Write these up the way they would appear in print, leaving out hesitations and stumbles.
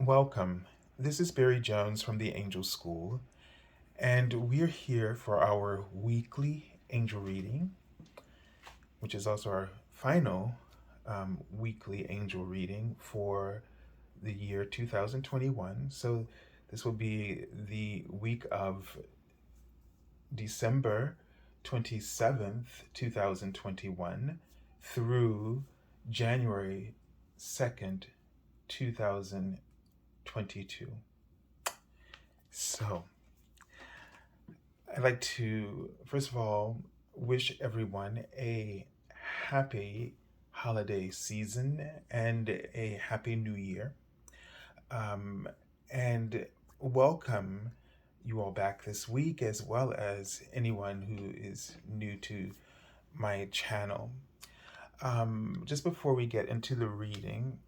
Welcome. This is Barry Jones from the Angel School, and we're here for our weekly angel reading, which is also our final weekly angel reading for the year 2021. So, this will be the week of December 27th, 2021 through January 2nd, 2022. So, I'd like to, first of all, wish everyone a happy holiday season and a happy new year. Um, and welcome you all back this week, as well as anyone who is new to my channel. Just before we get into the reading,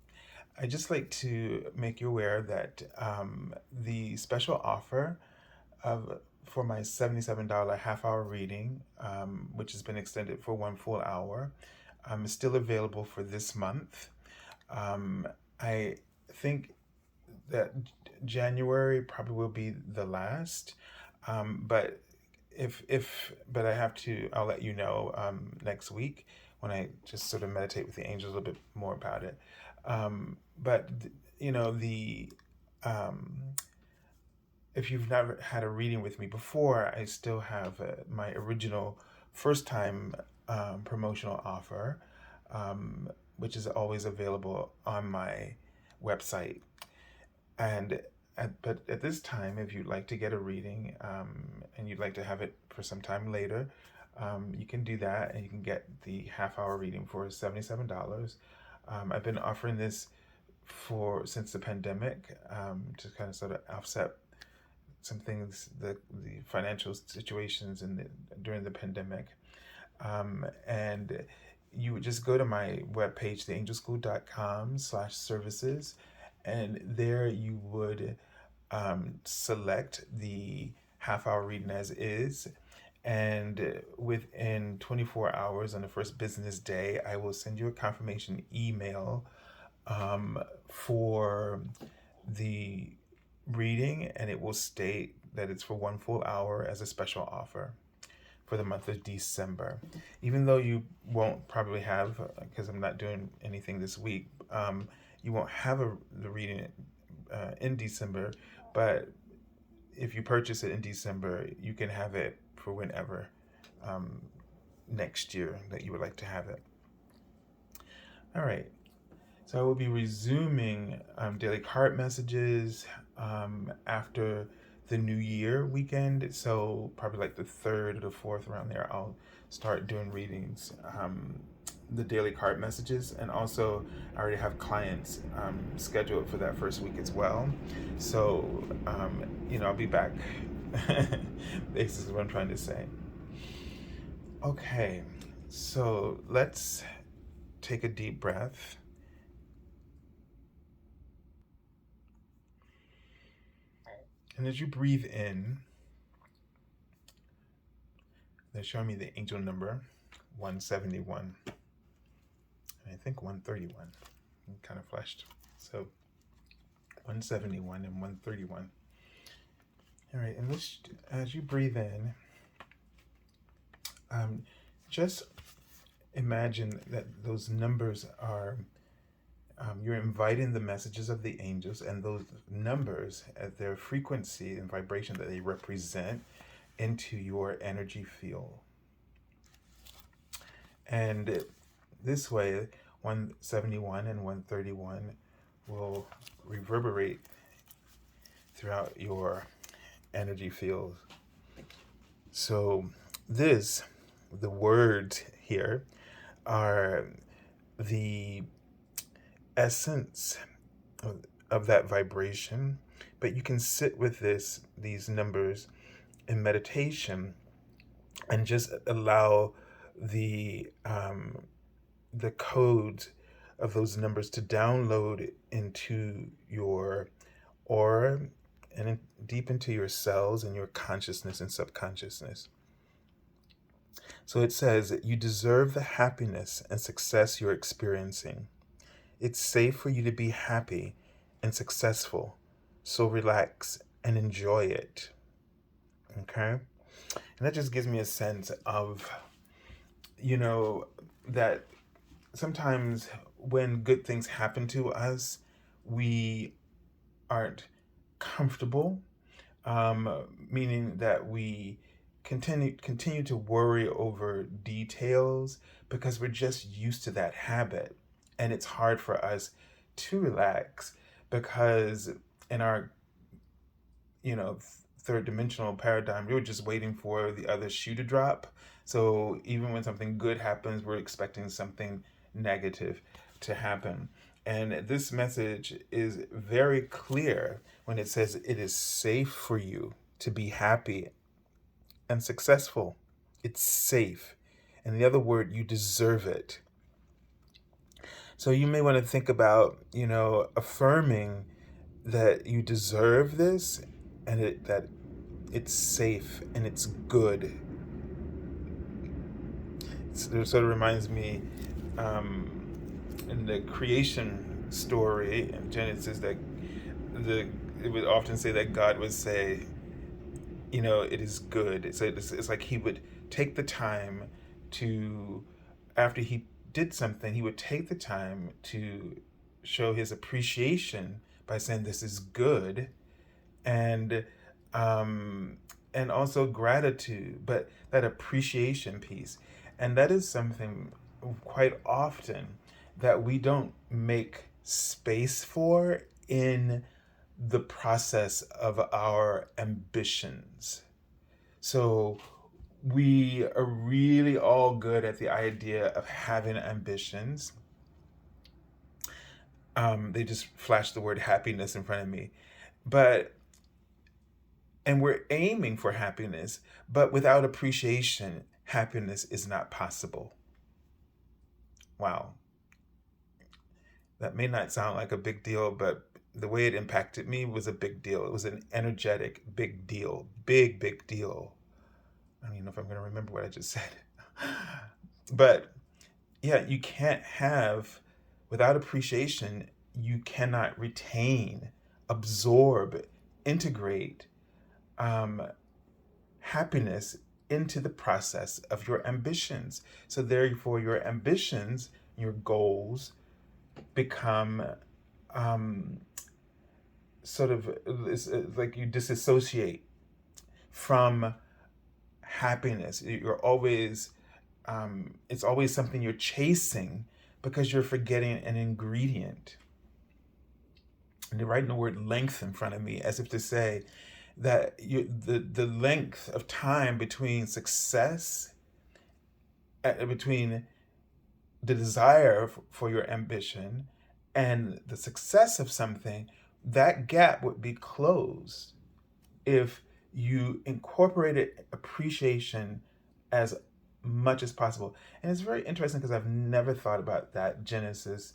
I'd just like to make you aware that the special offer for my $77 half-hour reading, which has been extended for one full hour, is still available for this month. I think that January probably will be the last, but but I'll let you know next week when I just sort of meditate with the angels a little bit more about it. But you know the if you've never had a reading with me before, I still have my original first time promotional offer, which is always available on my website. But at this time, if you'd like to get a reading and you'd like to have it for some time later, you can do that, and you can get the half-hour reading for $77. I've been offering this since the pandemic, to kind of sort of offset some things, the financial situations during the pandemic. And you would just go to my webpage, theangelschool.com/services, and there you would select the half-hour reading as is. And within 24 hours on the first business day, I will send you a confirmation email for the reading, and it will state that it's for one full hour as a special offer for the month of December. Even though you won't probably have, because I'm not doing anything this week, you won't have the reading in December, but if you purchase it in December, you can have it for whenever next year that you would like to have it. All right. So I will be resuming daily card messages after the New Year weekend. So probably like the 3rd or the 4th, around there, I'll start doing readings, the daily card messages. And also I already have clients scheduled for that first week as well. So, I'll be back. This is what I'm trying to say. Okay, so let's take a deep breath. And as you breathe in, they're showing me the angel number 171. And I think 131. It kind of flashed. So 171 and 131. All right, and as you breathe in, just imagine that those numbers are, you're inviting the messages of the angels, and those numbers at their frequency and vibration that they represent into your energy field. And this way, 171 and 131 will reverberate throughout your energy field. So the words here are the essence of that vibration, but you can sit with these numbers in meditation and just allow the codes of those numbers to download into your aura and deep into your cells and your consciousness and subconsciousness. So it says, you deserve the happiness and success you're experiencing. It's safe for you to be happy, and successful. So relax and enjoy it. Okay? And that just gives me a sense of, you know, that sometimes when good things happen to us, we aren't comfortable, um, meaning that we continue to worry over details because we're just used to that habit, and it's hard for us to relax because in our third dimensional paradigm, we were just waiting for the other shoe to drop. So even when something good happens, we're expecting something negative to happen. And this message is very clear when it says it is safe for you to be happy and successful. It's safe. And the other word, you deserve it. So you may want to think about, affirming that you deserve this, and that it's safe and it's good. It sort of reminds me, um, in the creation story in Genesis, that it would often say that God would say, it is good. It's like he would take the time to, after he did something, he would take the time to show his appreciation by saying this is good, and um, and also gratitude, but that appreciation piece, and that is something quite often that we don't make space for in the process of our ambitions. So we are really all good at the idea of having ambitions. They just flashed the word happiness in front of me, but and we're aiming for happiness, but without appreciation, happiness is not possible. Wow. That may not sound like a big deal, but the way it impacted me was a big deal. It was an energetic big deal. Big deal. I don't even know if I'm going to remember what I just said. But yeah, you can't have, without appreciation, you cannot retain, absorb, integrate um, happiness into the process of your ambitions. So, therefore, your ambitions, your goals become um, sort of it's like you disassociate from happiness. You're always, it's always something you're chasing because you're forgetting an ingredient. And they're writing the word length in front of me as if to say that the length of time between success, between the desire for your ambition and the success of something, that gap would be closed if you incorporated appreciation as much as possible. And it's very interesting because I've never thought about that Genesis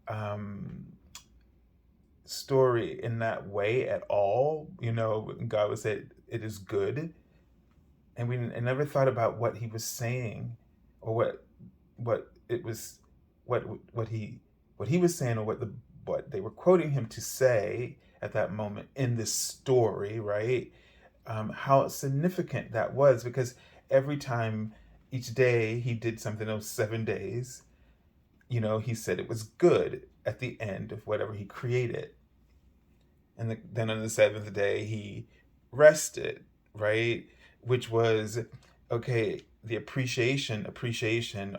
um, story in that way at all. God would say it is good, and I never thought about what he was saying, or what it was, what what he what he was saying, or what they were quoting him to say at that moment in this story, right? How significant that was, because every time, each day he did something, those 7 days, he said it was good at the end of whatever he created. And then on the seventh day, he rested, right? Which was, okay, the appreciation,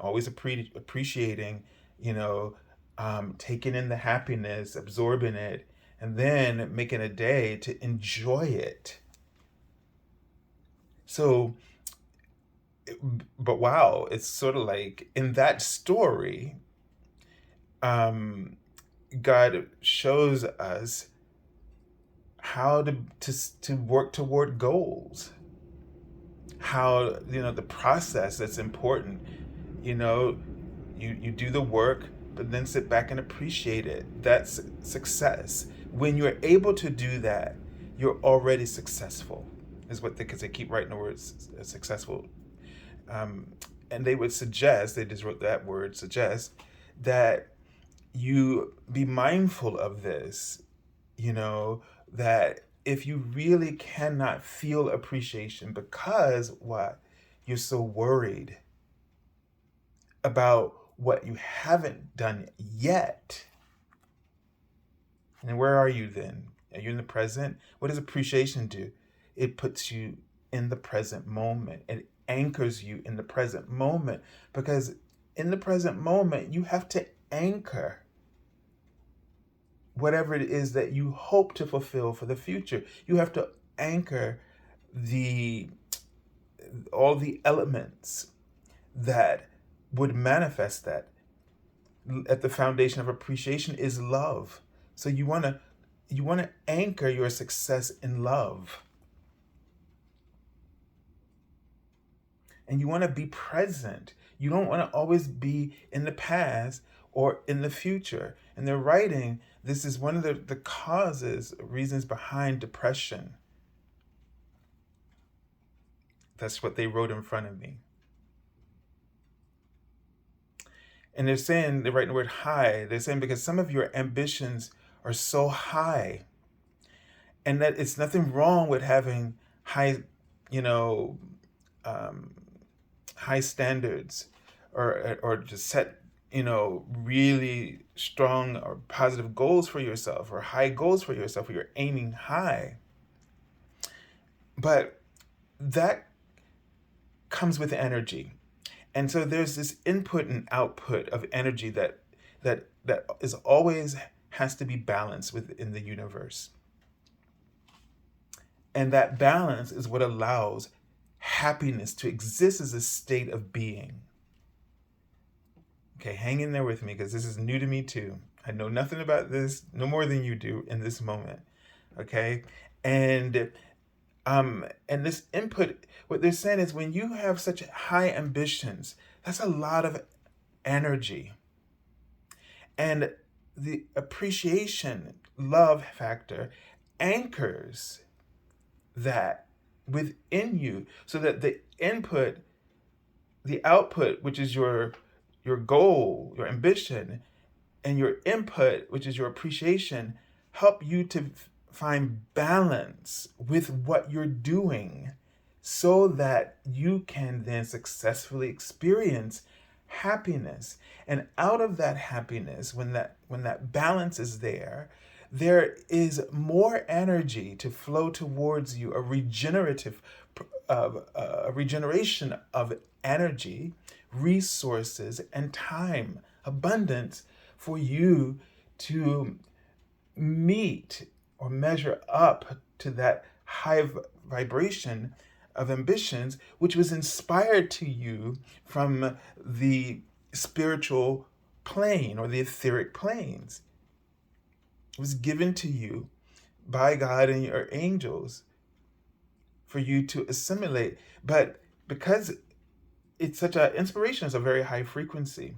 always appreciating, taking in the happiness, absorbing it, and then making a day to enjoy it. So, but wow, it's sort of like in that story, um, God shows us how to work toward goals. How, the process that's important. You know, you do the work, but then sit back and appreciate it. That's success. When you're able to do that, you're already successful. Is what because they keep writing the words successful. Um, and they just wrote that word, suggest, that you be mindful of this you know, that if you really cannot feel appreciation because what? You're so worried about what you haven't done yet. And where are you then? Are you in the present? What does appreciation do? It puts you in the present moment. It anchors you in the present moment, because in the present moment, you have to anchor whatever it is that you hope to fulfill for the future. You have to anchor the all the elements that would manifest that. At the foundation of appreciation is love. So you want to anchor your success in love. And you want to be present. You don't want to always be in the past or in the future. And they're writing, this is one of the causes, reasons behind depression. That's what they wrote in front of me. And they're writing the word high. They're saying because some of your ambitions are so high, and that it's nothing wrong with having high, you know, um, high standards, or just set, really strong or positive goals for yourself, or high goals for yourself, where you're aiming high. But that comes with energy. And so there's this input and output of energy that is always has to be balanced within the universe. And that balance is what allows happiness to exist as a state of being. Okay, hang in there with me, because this is new to me too. I know nothing about this, no more than you do in this moment. Okay? And and this input, what they're saying is, when you have such high ambitions, that's a lot of energy. And the appreciation, love factor anchors that within you, so that the input, the output, which is your goal, your ambition, and your input, which is your appreciation, help you to find balance with what you're doing, so that you can then successfully experience happiness. And out of that happiness, when that balance is there is more energy to flow towards you, a regeneration of energy, resources, and time, abundance, for you to meet or measure up to that high vibration of ambitions, which was inspired to you from the spiritual plane, or the etheric planes. It was given to you by God and your angels for you to assimilate. But because it's such an inspiration, is a very high frequency.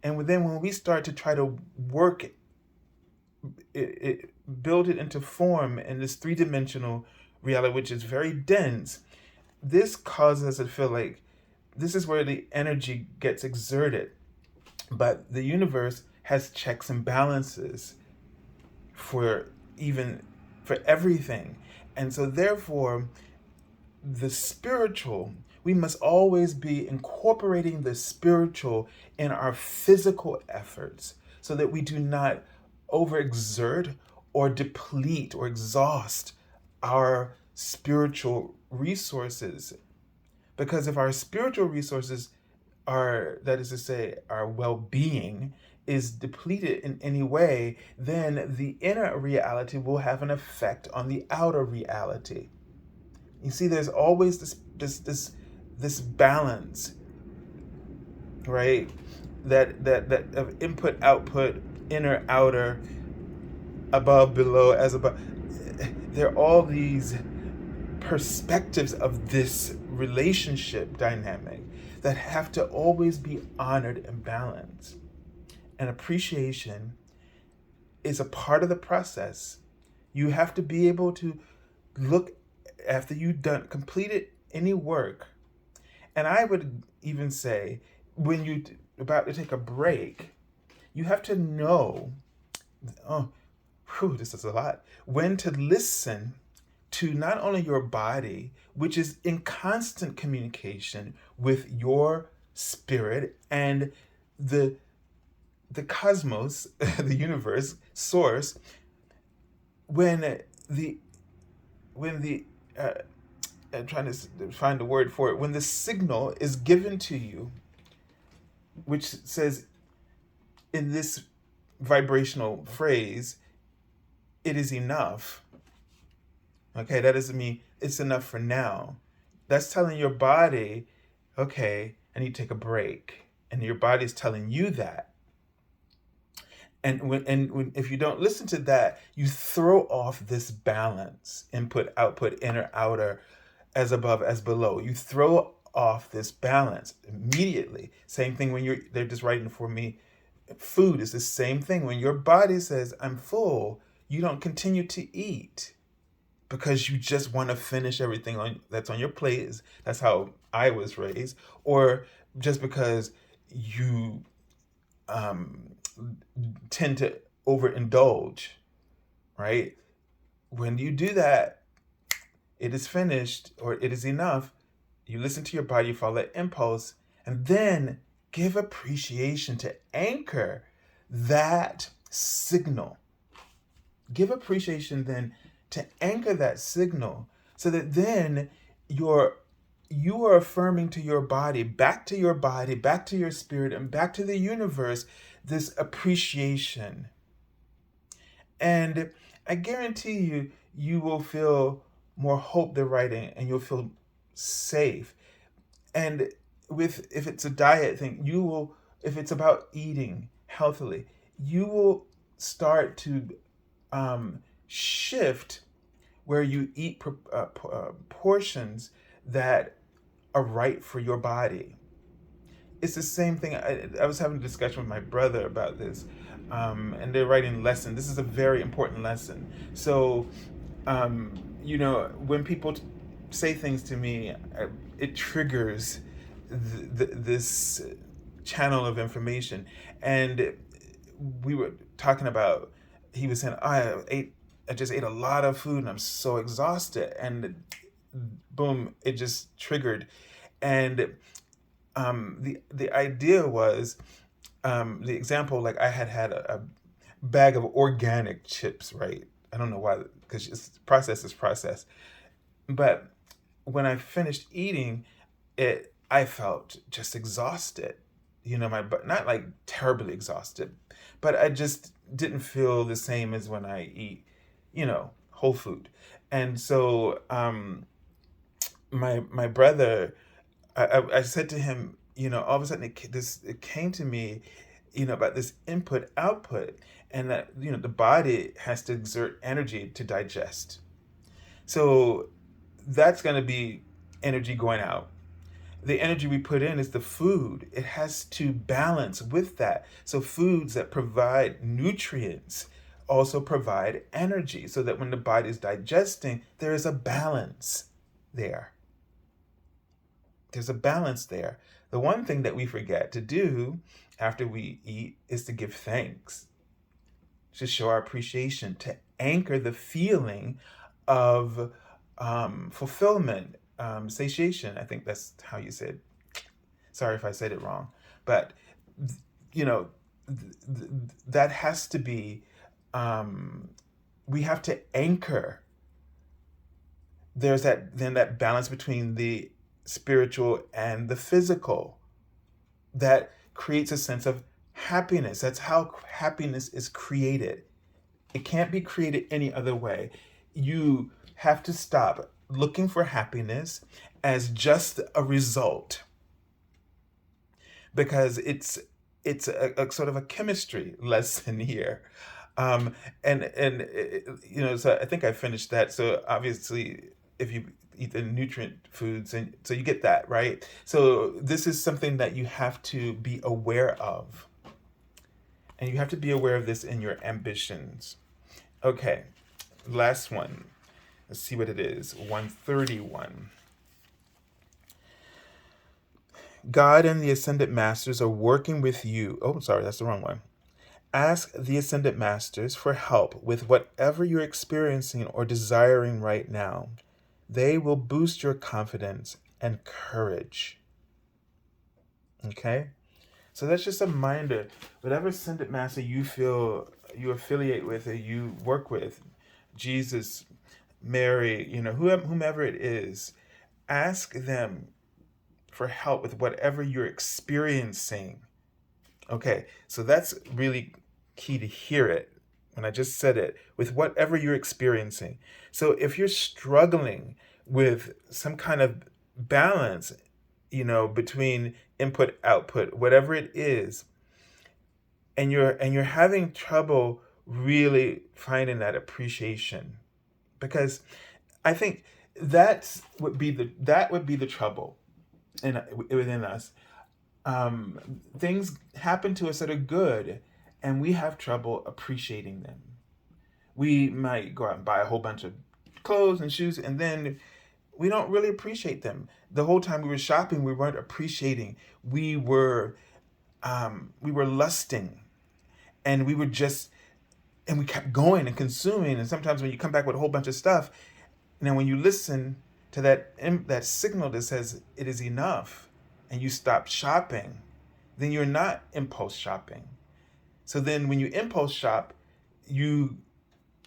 And then when we start to try to work build it into form in this three-dimensional reality, which is very dense, this causes us to feel like this is where the energy gets exerted. But the universe has checks and balances for even for everything. And so therefore, the spiritual, we must always be incorporating the spiritual in our physical efforts, so that we do not overexert or deplete or exhaust our spiritual resources. Because if our spiritual resources are, that is to say, our well-being, is depleted in any way, then the inner reality will have an effect on the outer reality. You see, there's always this balance, right? That of input, output, inner, outer, above, below, as above. There are all these perspectives of this relationship dynamic that have to always be honored and balanced. And appreciation is a part of the process. You have to be able to look after you've completed any work. And I would even say, when you're about to take a break, you have to know, oh, whew, this is a lot. When to listen to not only your body, which is in constant communication with your spirit and the the cosmos, the universe, source, when the when the I'm trying to find the word for it, when the signal is given to you, which says in this vibrational phrase, it is enough. Okay, that doesn't mean it's enough for now. That's telling your body, okay, I need to take a break. And your body's telling you that. And when if you don't listen to that, you throw off this balance, input, output, inner, outer, as above, as below. You throw off this balance immediately. Same thing when they're just writing for me. Food is the same thing. When your body says, I'm full, you don't continue to eat because you just want to finish everything that's on your plate. That's how I was raised. Or just because you um, tend to overindulge, right? When you do that, it is finished or it is enough. You listen to your body, you follow that impulse, and then give appreciation to anchor that signal. Give appreciation then to anchor that signal so that then you are affirming to your body, back to your body, back to your spirit, and back to the universe, this appreciation. And I guarantee you, you will feel more hope than writing, and you'll feel safe. And if it's a diet thing, if it's about eating healthily, you will start to shift where you eat portions that are right for your body. It's the same thing. I was having a discussion with my brother about this, and they're writing lesson. This is a very important lesson. So, when people say things to me, it triggers this channel of information. And we were talking about, he was saying, I just ate a lot of food and I'm so exhausted. And boom, it just triggered. And the idea was, the example, like I had a bag of organic chips, right? I don't know why, because process is process. But when I finished eating it, I felt just exhausted. Not like terribly exhausted, but I just didn't feel the same as when I eat, whole food. And so my brother, I said to him, all of a sudden it came to me, about this input output, and that the body has to exert energy to digest. So that's going to be energy going out. The energy we put in is the food. It has to balance with that. So foods that provide nutrients also provide energy, so that when the body is digesting, there is a balance there. There's a balance there. The one thing that we forget to do after we eat is to give thanks, to show our appreciation, to anchor the feeling of fulfillment, satiation. I think that's how you said. Sorry if I said it wrong, but that has to be. We have to anchor. There's that balance between the spiritual and the physical that creates a sense of happiness. That's how happiness is created. It can't be created any other way. You have to stop looking for happiness as just a result, because it's a sort of a chemistry lesson here. So I think I finished that. So obviously, if you eat the nutrient foods, and so you get that, right? So this is something that you have to be aware of, and you have to be aware of this in your ambitions. Okay, last one. Let's see what it is. 131. God and the Ascended Masters are working with you. Oh, sorry, that's the wrong one. Ask the Ascended Masters for help with whatever you're experiencing or desiring right now. They will boost your confidence and courage. Okay? So that's just a reminder. Whatever Ascended Master you feel you affiliate with or you work with, Jesus, Mary, whomever it is, ask them for help with whatever you're experiencing. Okay, so that's really key to hear it when I just said it, with whatever you're experiencing. So if you're struggling with some kind of balance, between input, output, whatever it is, and you're having trouble really finding that appreciation, because I think that would be the trouble within us. Things happen to us that are good, and we have trouble appreciating them. We might go out and buy a whole bunch of clothes and shoes, and then we don't really appreciate them. The whole time we were shopping, we weren't appreciating. We were lusting, and we kept going and consuming. And sometimes when you come back with a whole bunch of stuff, now when you listen to that signal that says it is enough, and you stop shopping, then you're not impulse shopping. So then when you impulse shop, you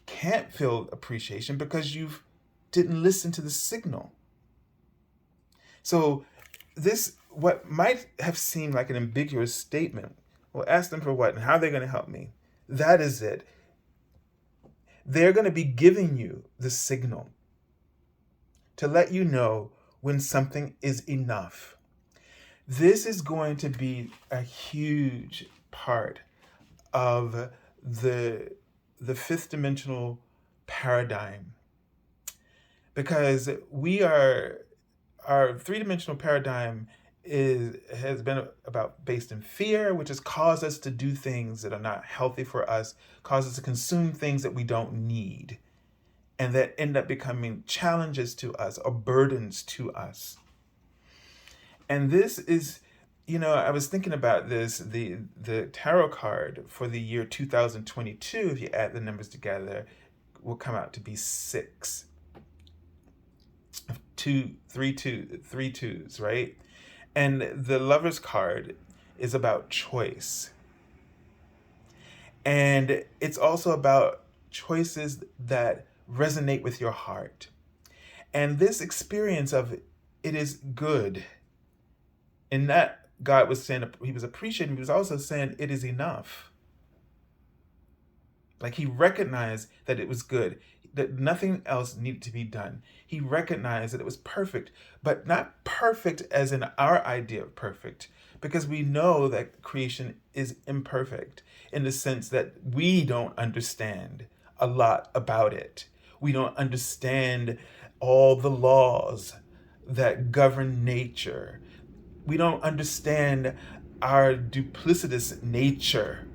can't feel appreciation because you didn't listen to the signal. So what might have seemed like an ambiguous statement, well, ask them for what and how are they going to help me? That is it. They're going to be giving you the signal to let you know when something is enough. This is going to be a huge part of the fifth dimensional paradigm, because our three-dimensional paradigm has been based in fear, which has caused us to do things that are not healthy for us, caused us to consume things that we don't need, and that end up becoming challenges to us or burdens to us. And this is, I was thinking about this, the tarot card for the year 2022, if you add the numbers together, will come out to be 6. Three twos, right? And the Lover's card is about choice. And it's also about choices that resonate with your heart. And this experience of it is good. And that God was saying, he was appreciating, he was also saying it is enough. Like he recognized that it was good, that nothing else needed to be done. He recognized that it was perfect, but not perfect as in our idea of perfect, because we know that creation is imperfect in the sense that we don't understand a lot about it. We don't understand all the laws that govern nature. We don't understand our duplicitous nature,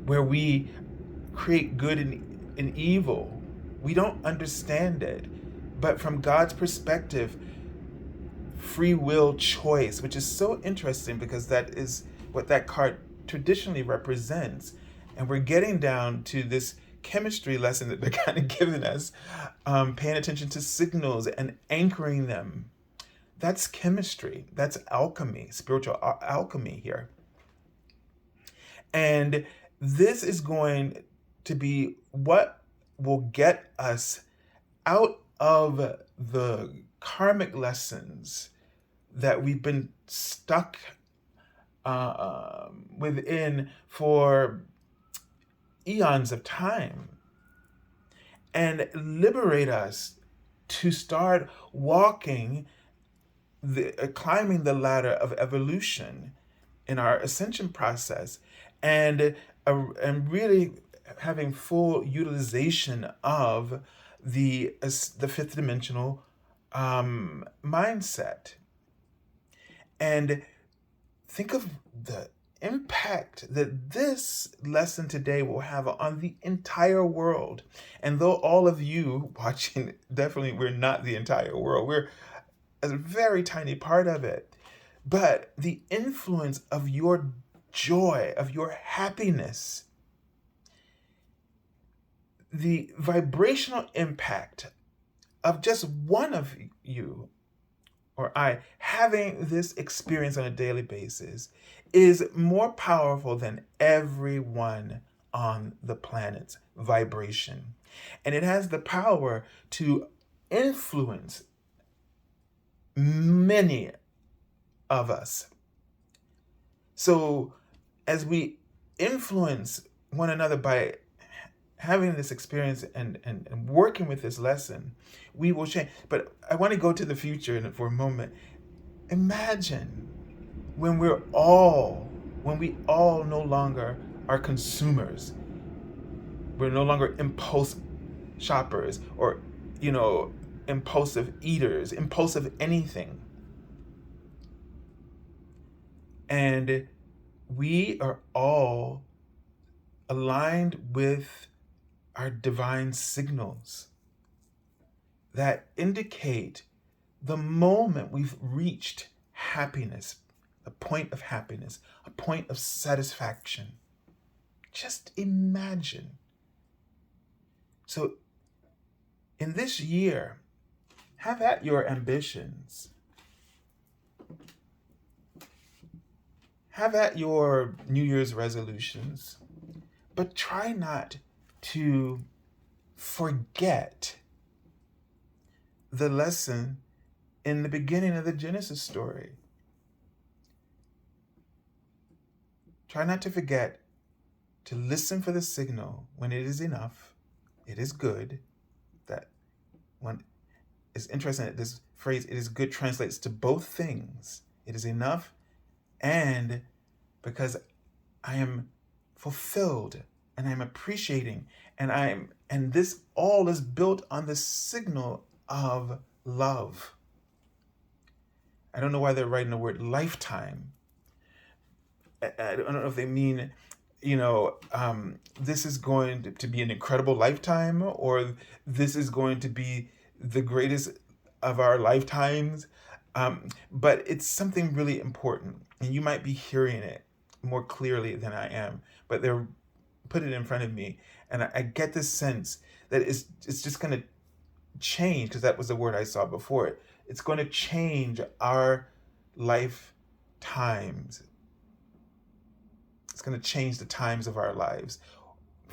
where we create good and evil. We don't understand it. But from God's perspective, free will choice, which is so interesting because that is what that card traditionally represents. And we're getting down to this chemistry lesson that they're kind of giving us, paying attention to signals and anchoring them. That's chemistry. That's alchemy, spiritual alchemy here. And this is going to be what will get us out of the karmic lessons that we've been stuck within for eons of time, and liberate us to start walking, climbing the ladder of evolution in our ascension process, and really having full utilization of the fifth dimensional mindset. And think of the impact that this lesson today will have on the entire world. And though all of you watching, definitely we're not the entire world, we're a very tiny part of it, but the influence of your joy, of your happiness, the vibrational impact of just one of you or I having this experience on a daily basis is more powerful than everyone on the planet's vibration. And it has the power to influence many of us. So, as we influence one another by having this experience and working with this lesson, we will change. But I want to go to the future for a moment. Imagine when we all no longer are consumers. We're no longer impulse shoppers or, impulsive eaters, impulsive anything. And we are all aligned with our divine signals that indicate the moment we've reached happiness, a point of happiness, a point of satisfaction. Just imagine. So, in this year, have at your ambitions. Have at your New Year's resolutions, but try not to forget the lesson in the beginning of the Genesis story. Try not to forget to listen for the signal when it is enough, it is good. That one is interesting that this phrase, it is good, translates to both things. It is enough, and because I am fulfilled and I'm appreciating and this all is built on the signal of love. I don't know why they're writing the word lifetime. I don't know if they mean, this is going to be an incredible lifetime, or this is going to be the greatest of our lifetimes. But it's something really important, and you might be hearing it more clearly than I am, but they're put it in front of me, and I get this sense that it's just going to change, because that was the word I saw before it. It's going to change our lifetimes. It's going to change the times of our lives,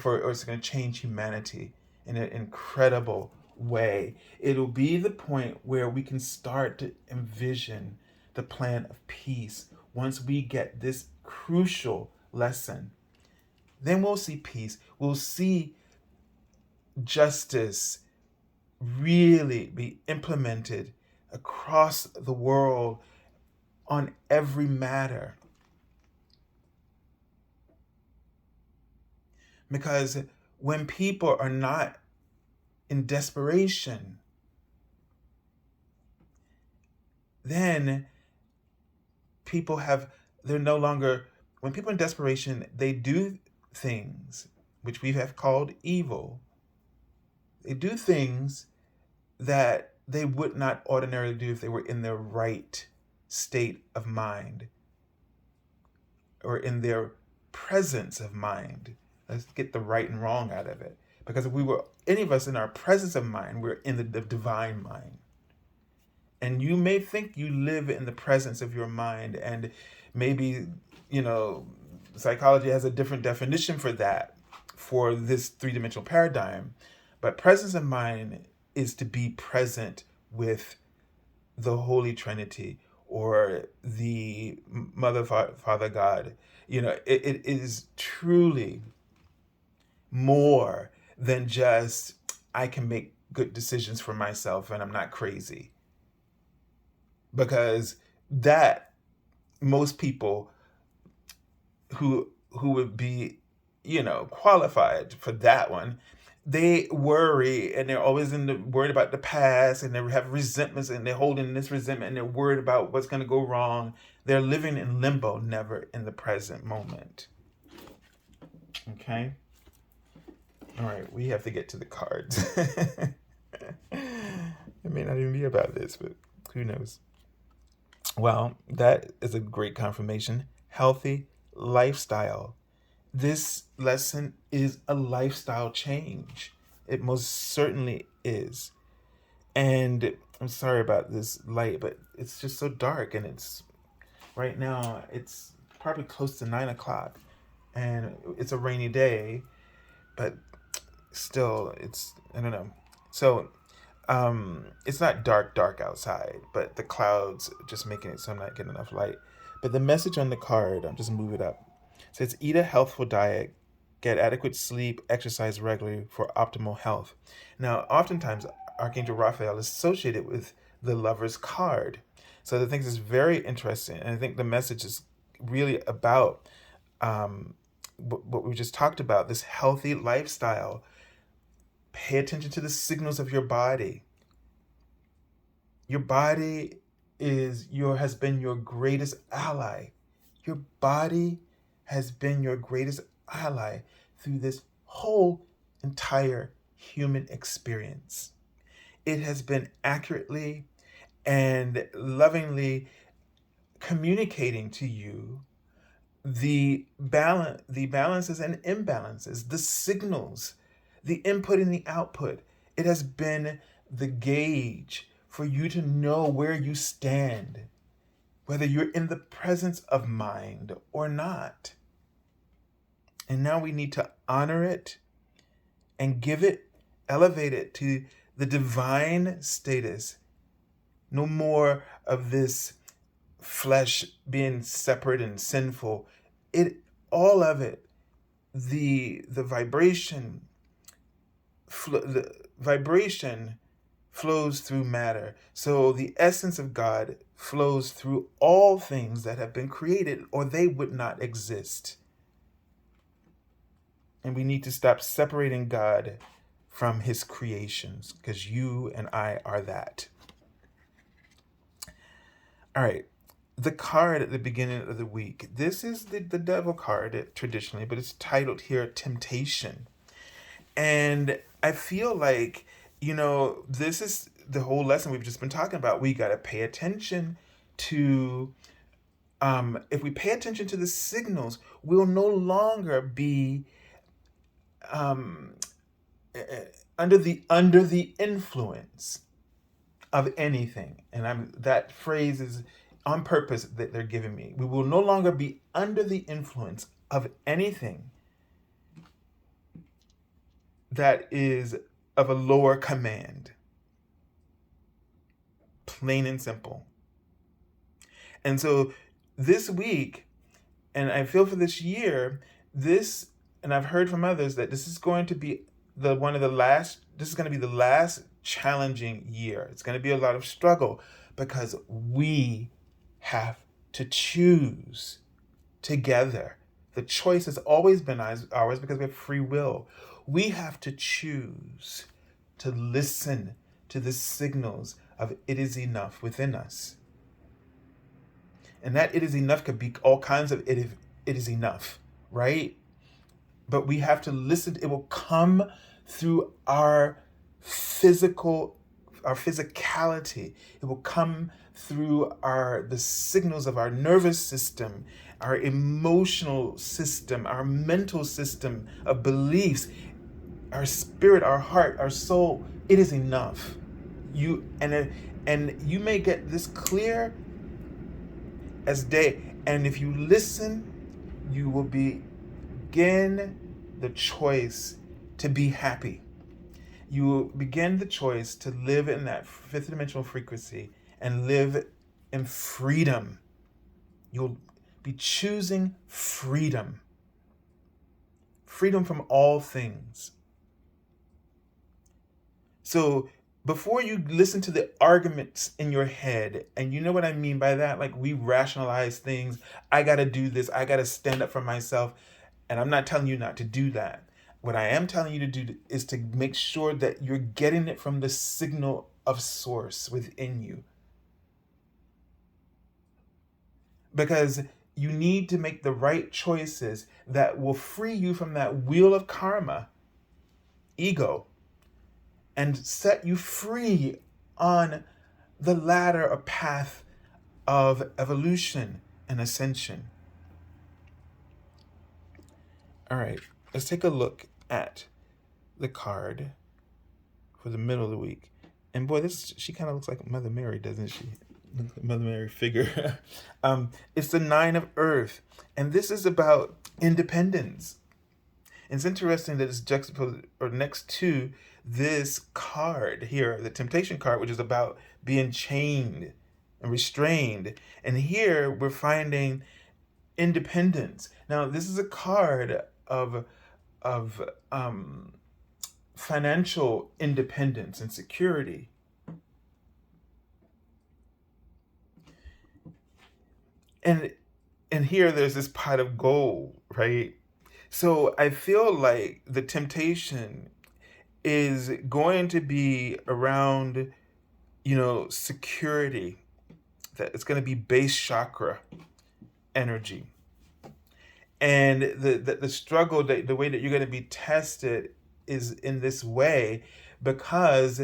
or it's going to change humanity in an incredible way. It'll be the point where we can start to envision the plan of peace. Once we get this crucial lesson, then we'll see peace. We'll see justice really be implemented across the world on every matter. Because when people are not in desperation, then they're no longer, when people are in desperation, they do things which we have called evil. They do things that they would not ordinarily do if they were in their right state of mind or in their presence of mind. Let's get the right and wrong out of it. Because if we were, any of us in our presence of mind, we're in the divine mind. And you may think you live in the presence of your mind, and maybe, psychology has a different definition for that, for this three-dimensional paradigm. But presence of mind is to be present with the Holy Trinity or the Mother, Father, God. It is truly more than just, I can make good decisions for myself and I'm not crazy. Because that, most people who would be, qualified for that one, they worry, and they're always worried about the past, and they have resentments, and they're holding this resentment, and they're worried about what's going to go wrong. They're living in limbo, never in the present moment. Okay? All right, we have to get to the cards. It may not even be about this, but who knows? Well, that is a great confirmation. Healthy lifestyle. This lesson is a lifestyle change. It most certainly is. And I'm sorry about this light, but it's just so dark, and it's right now it's probably close to 9 o'clock, and it's a rainy day, but still, it's, I don't know. So it's not dark outside, but the clouds just making it so I'm not getting enough light. But the message on the card, I'll just move it up. It says, eat a healthful diet, get adequate sleep, exercise regularly for optimal health. Now, oftentimes, Archangel Raphael is associated with the lover's card. So I think this is very interesting. And I think the message is really about what we just talked about, this healthy lifestyle. Pay attention to the signals of your body. Your body has been your greatest ally. Your body has been your greatest ally through this whole entire human experience. It has been accurately and lovingly communicating to you the balances and imbalances, the signals, the input and the output. It has been the gauge for you to know where you stand, whether you're in the presence of mind or not. And now we need to honor it and give it, elevate it to the divine status. No more of this flesh being separate and sinful. It, all of it, the vibration, the vibration flows through matter. So the essence of God flows through all things that have been created, or they would not exist. And we need to stop separating God from his creations, because you and I are that. All right. The card at the beginning of the week. This is the devil card traditionally, but it's titled here Temptation. And I feel like, this is the whole lesson we've just been talking about. We got to pay attention to, if we pay attention to the signals, we'll no longer be under the influence of anything. And that phrase is on purpose that they're giving me. We will no longer be under the influence of anything that is of a lower command. Plain and simple. And so this week, and I feel for this year, and I've heard from others that this is going to be this is going to be the last challenging year. It's going to be a lot of struggle, because we have to choose together. The choice has always been ours because we have free will. We have to choose to listen to the signals of it is enough within us. And that it is enough could be all kinds of it is enough, right? But we have to listen. It will come through our physicality. It will come through the signals of our nervous system, our emotional system, our mental system of beliefs, our spirit, our heart, our soul. It is enough. And you may get this clear as day. And if you listen, you will begin the choice to be happy. You will begin the choice to live in that fifth dimensional frequency and live in freedom. You'll be choosing freedom. Freedom from all things. So before you listen to the arguments in your head, and you know what I mean by that, like we rationalize things. I got to do this. I got to stand up for myself. And I'm not telling you not to do that. What I am telling you to do is to make sure that you're getting it from the signal of source within you. Because you need to make the right choices that will free you from that wheel of karma, ego, and set you free on the ladder or path of evolution and ascension. All right, let's take a look at the card. for the middle of the week. And boy, this she kind of looks like Mother Mary, doesn't she? Mother Mary figure. It's the nine of earth, and this is about independence. And it's interesting that it's juxtaposed or next to this card here, the temptation card, which is about being chained and restrained. And here we're finding independence. Now, this is a card of financial independence and security. And here there's this pot of gold, right? So I feel like the temptation is going to be around, security. That it's going to be base chakra energy. And the struggle, the way that you're going to be tested is in this way, because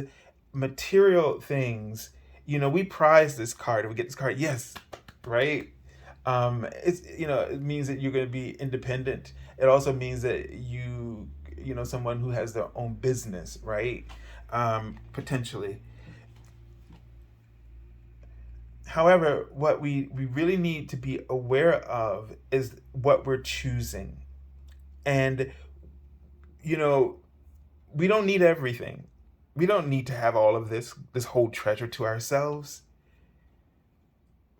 material things, we prize this card. We get this card, yes, right? It means that you're going to be independent. It also means that someone who has their own business, right? Potentially. However, what we really need to be aware of is what we're choosing. And, we don't need everything. We don't need to have all of this whole treasure to ourselves.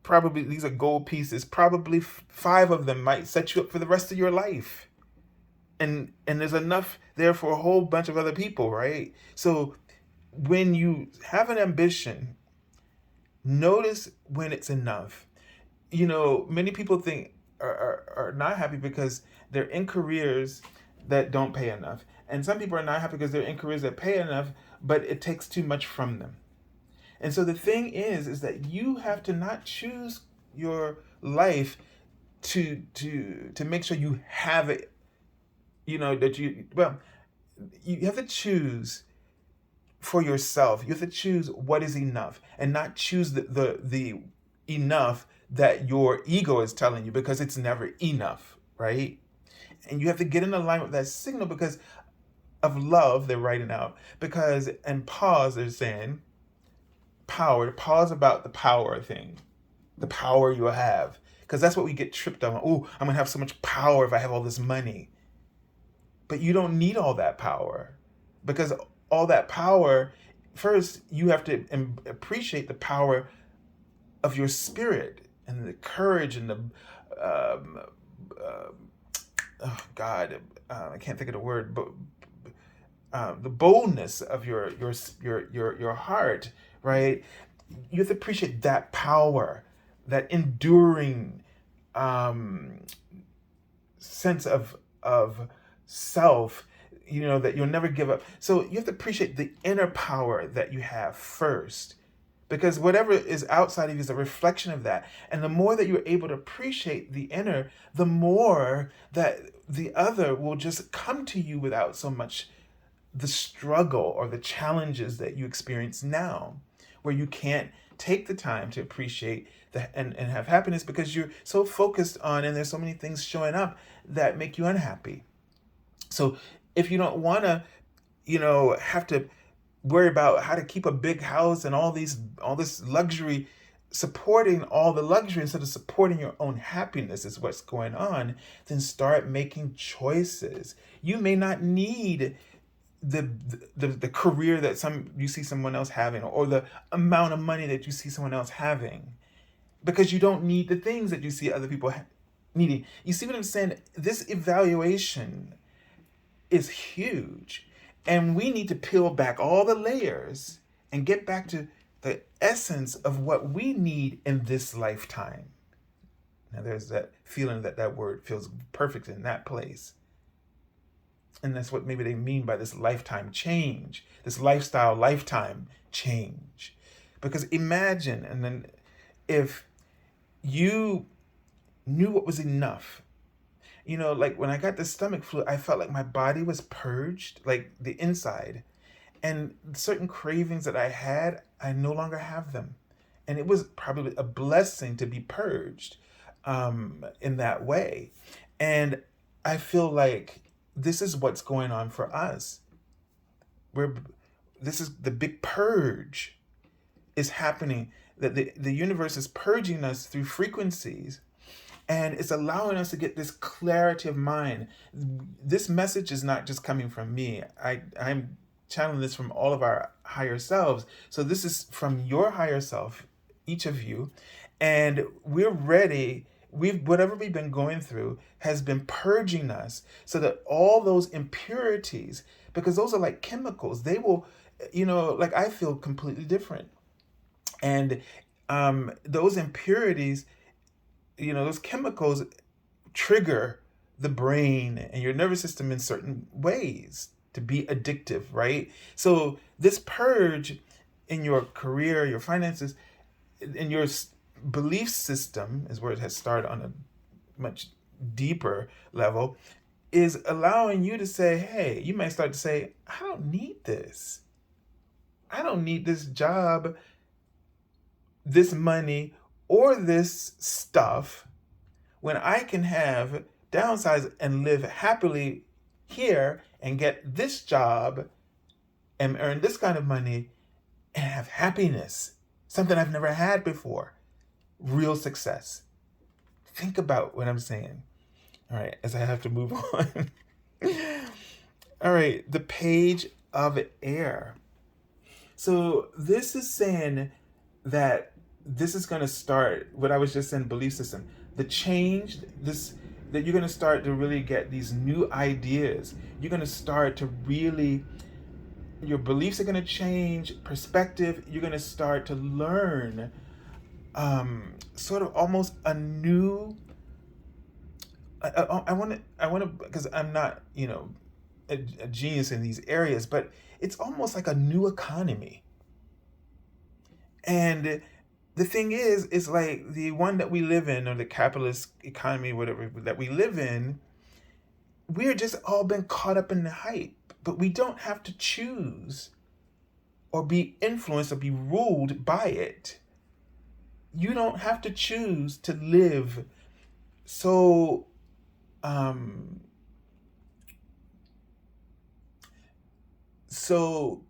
Probably these are gold pieces. Probably five of them might set you up for the rest of your life. And there's enough there for a whole bunch of other people, right? So when you have an ambition, notice when it's enough. Many people think are not happy because they're in careers that don't pay enough. And some people are not happy because they're in careers that pay enough, but it takes too much from them. And so the thing is that you have to not choose your life to make sure you have it. You have to choose for yourself. You have to choose what is enough, and not choose the enough that your ego is telling you, because it's never enough, right? And you have to get in alignment with that signal because of love. They're writing out because, and pause. They're saying power. Pause about the power thing, the power you have, because that's what we get tripped on. Oh, I'm gonna have so much power if I have all this money. But you don't need all that power, because all that power, first you have to appreciate the power of your spirit and the courage and the oh God, I can't think of the word, but the boldness of your heart, right? You have to appreciate that power, that enduring sense of self, that you'll never give up. So you have to appreciate the inner power that you have first, because whatever is outside of you is a reflection of that. And the more that you're able to appreciate the inner, the more that the other will just come to you without so much the struggle or the challenges that you experience now, where you can't take the time to appreciate and have happiness because you're so focused on, and there's so many things showing up that make you unhappy. So if you don't want to, have to worry about how to keep a big house and all this luxury, supporting all the luxury instead of supporting your own happiness is what's going on, then start making choices. You may not need the career that you see someone else having, or the amount of money that you see someone else having, because you don't need the things that you see other people needing. You see what I'm saying? This evaluation is huge, and we need to peel back all the layers and get back to the essence of what we need in this lifetime. Now there's that feeling that word feels perfect in that place. And that's what maybe they mean by this lifetime change, this lifestyle lifetime change. Because imagine, and then if you knew what was enough, like when I got the stomach flu, I felt like my body was purged, like the inside. And certain cravings that I had, I no longer have them. And it was probably a blessing to be purged in that way. And I feel like this is what's going on for us. this is the big purge is happening, that the universe is purging us through frequencies, and it's allowing us to get this clarity of mind. This message is not just coming from me. I'm channeling this from all of our higher selves. So this is from your higher self, each of you, and we're ready. We've whatever we've been going through has been purging us so that all those impurities, because those are like chemicals, they will, like I feel completely different. And those impurities, those chemicals trigger the brain and your nervous system in certain ways to be addictive, right? So this purge in your career, your finances, in your belief system is where it has started on a much deeper level, is allowing you to say, hey, you might start to say, I don't need this. I don't need this job, this money, or this stuff when I can have downsize and live happily here and get this job and earn this kind of money and have happiness, something I've never had before, real success. Think about what I'm saying. All right, as I have to move on. All right, the page of air. So this is saying that this is going to start what I was just saying, belief system. The change, that you're going to start to really get these new ideas. You're going to start to really, your beliefs are going to change, perspective. You're going to start to learn sort of almost a new, I want to, because I'm not, a genius in these areas, but it's almost like a new economy. And the thing is like the one that we live in, or the capitalist economy, whatever that we live in, we're just all been caught up in the hype, but we don't have to choose or be influenced or be ruled by it. You don't have to choose to live so so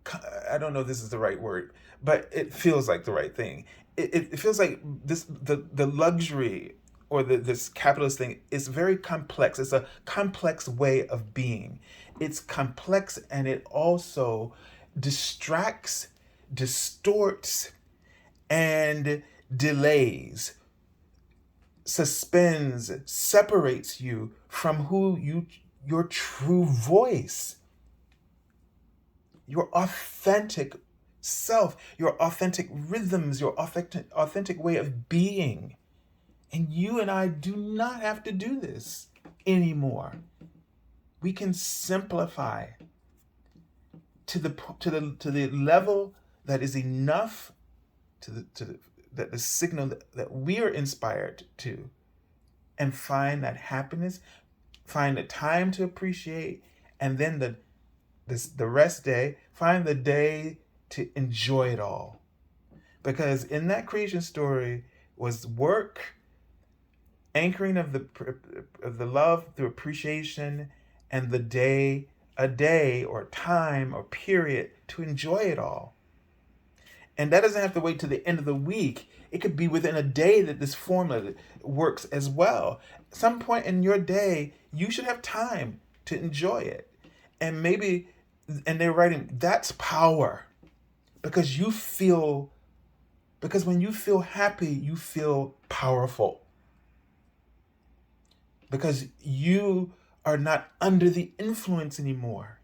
I don't know if this is the right word, but it feels like the right thing. It feels like the luxury, or this capitalist thing is very complex. It's a complex way of being. It's complex, and it also distracts, distorts, and delays, suspends, separates you from your true voice, your authentic self, your authentic rhythms, your authentic way of being. And you and I do not have to do this anymore. We can simplify to the level that is enough, that the signal that we are inspired to, and find that happiness, find the time to appreciate, and then the rest day, find the day to enjoy it all. Because in that creation story was work, anchoring of the love through appreciation, and the day, a day or time or period to enjoy it all. And that doesn't have to wait to the end of the week. It could be within a day that this formula works as well. Some point in your day, you should have time to enjoy it. And maybe, and they're writing, that's power. Because when you feel happy, you feel powerful. Because you are not under the influence anymore.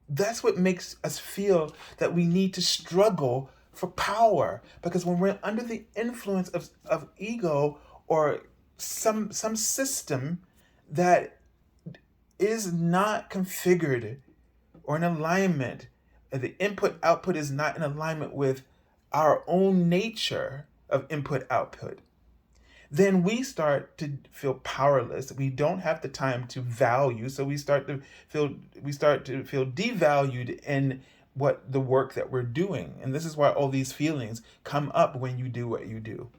That's what makes us feel that we need to struggle for power. Because when we're under the influence of ego, or some system that is not configured or in alignment, the input output is not in alignment with our own nature of input output, then we start to feel powerless. We don't have the time to value, so we start to feel devalued in what the work that we're doing. And this is why all these feelings come up when you do what you do.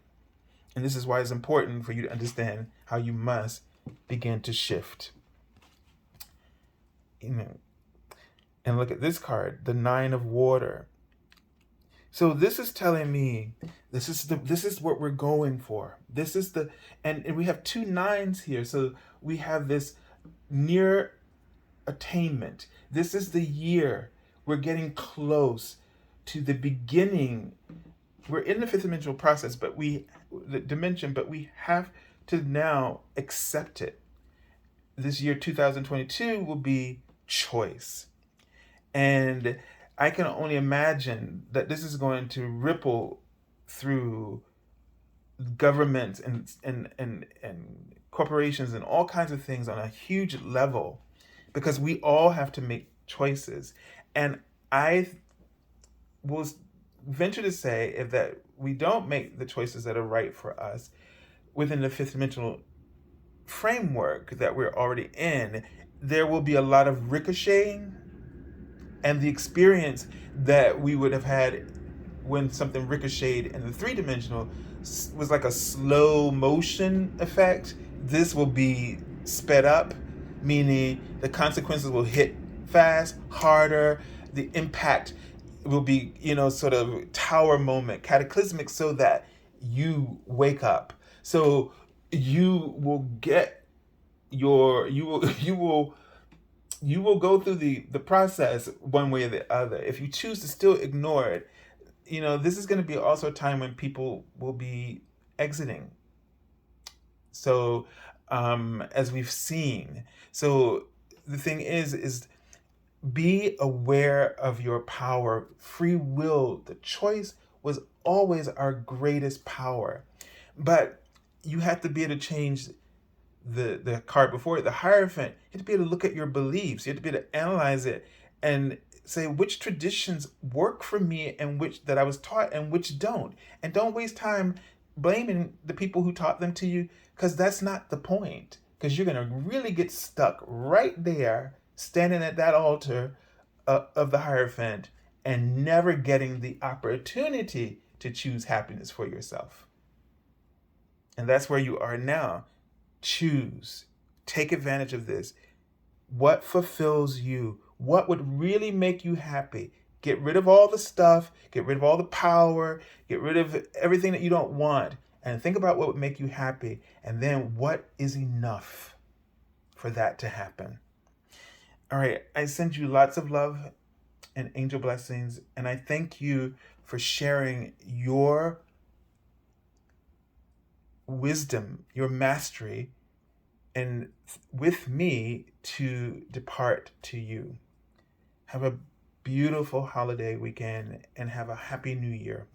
And this is why it's important for you to understand how you must begin to shift. And look at this card, the Nine of Water. So this is telling me this is what we're going for. This is the and we have two nines here. So we have this near attainment. This is the year. We're getting close to the beginning. We're in the fifth dimensional process, but we have to now accept it. This year 2022 will be choice. And I can only imagine that this is going to ripple through governments and corporations and all kinds of things on a huge level, because we all have to make choices. And I will venture to say, if that we don't make the choices that are right for us within the fifth dimensional framework that we're already in, there will be a lot of ricocheting, and the experience that we would have had when something ricocheted in the three dimensional was like a slow motion effect. This will be sped up, meaning the consequences will hit fast, harder. The impact will be, sort of tower moment, cataclysmic, so that you wake up. So you will get your, you will go through the process one way or the other. If you choose to still ignore it, this is going to be also a time when people will be exiting. So, as we've seen, so the thing is be aware of your power. Free will, the choice was always our greatest power, but you have to be able to change the card before it, the Hierophant. You have to be able to look at your beliefs. You have to be able to analyze it and say which traditions work for me and which that I was taught and which don't. And don't waste time blaming the people who taught them to you, because that's not the point. Because you're going to really get stuck right there, standing at that altar of the Hierophant and never getting the opportunity to choose happiness for yourself. And that's where you are now. Choose. Take advantage of this. What fulfills you? What would really make you happy? Get rid of all the stuff, get rid of all the power, get rid of everything that you don't want, and think about what would make you happy. And then what is enough for that to happen? All right, I send you lots of love and angel blessings, and I thank you for sharing your wisdom, your mastery, and with me to depart to you. Have a beautiful holiday weekend and have a happy new year.